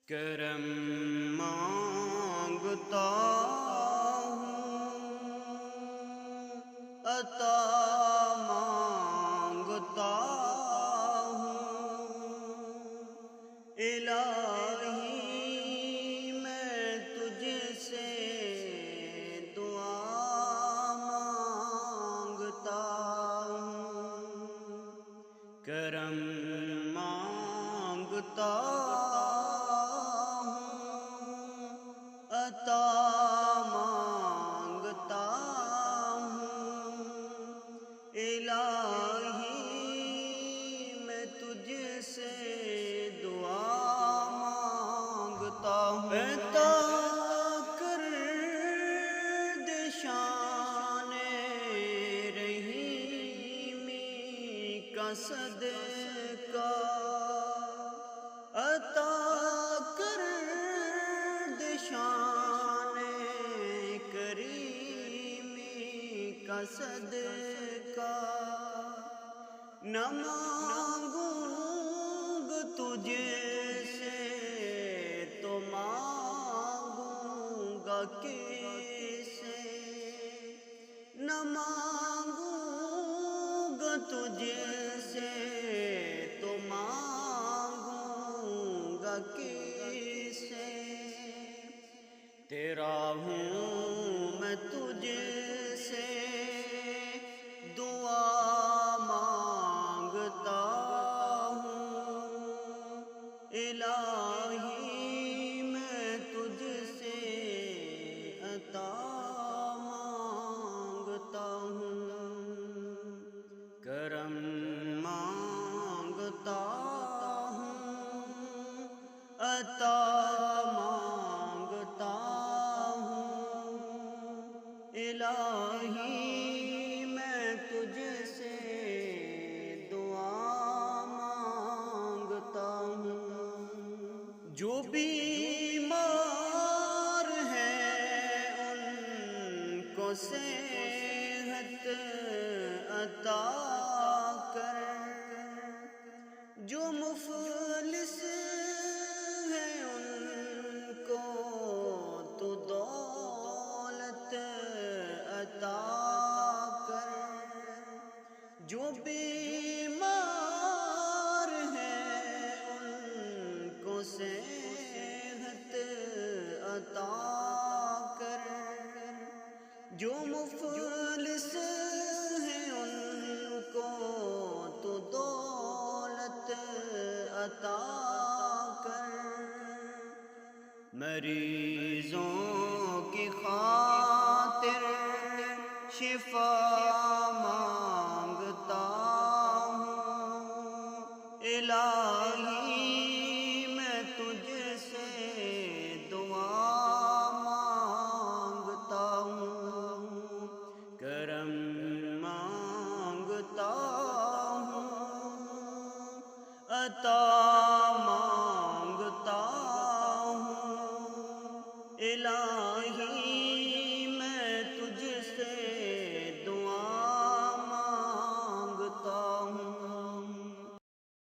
کرم مانگتا ہوں، عطا مانگتا ہوں، الہی میں تجھ سے دعا مانگتا ہوں، کرم مانگتا عطا مانگتا ہوں، الہی میں تجھ سے دعا مانگتا ہوں۔ عطا کر دے شان رحیمی کا صدقہ، عطا کر شان کریمی کا صدقہ، نہ مانگوں گا تجھ سے تو مانگوں گا کس سے، نہ مانگوں گا تجھ سے تو مانگوں گا کس سے، تیرا ہوں میں تجھ سے دعا مانگتا ہوں، الہی میں تجھ سے عطا مانگتا ہوں، کرم مانگتا ہوں، عطا مانگتا ہوں، الہی میں تجھ سے دعا مانگتا ہوں۔ جو بیمار ہیں ان کو صحت عطا کر، جو مفلس ہیں ان کو تو دولت عطا کر، جو بیمار ہیں ان کو صحت عطا کر، جو مفلس ہیں ان کو تو دولت عطا کر، مریضوں کی خاطر شفا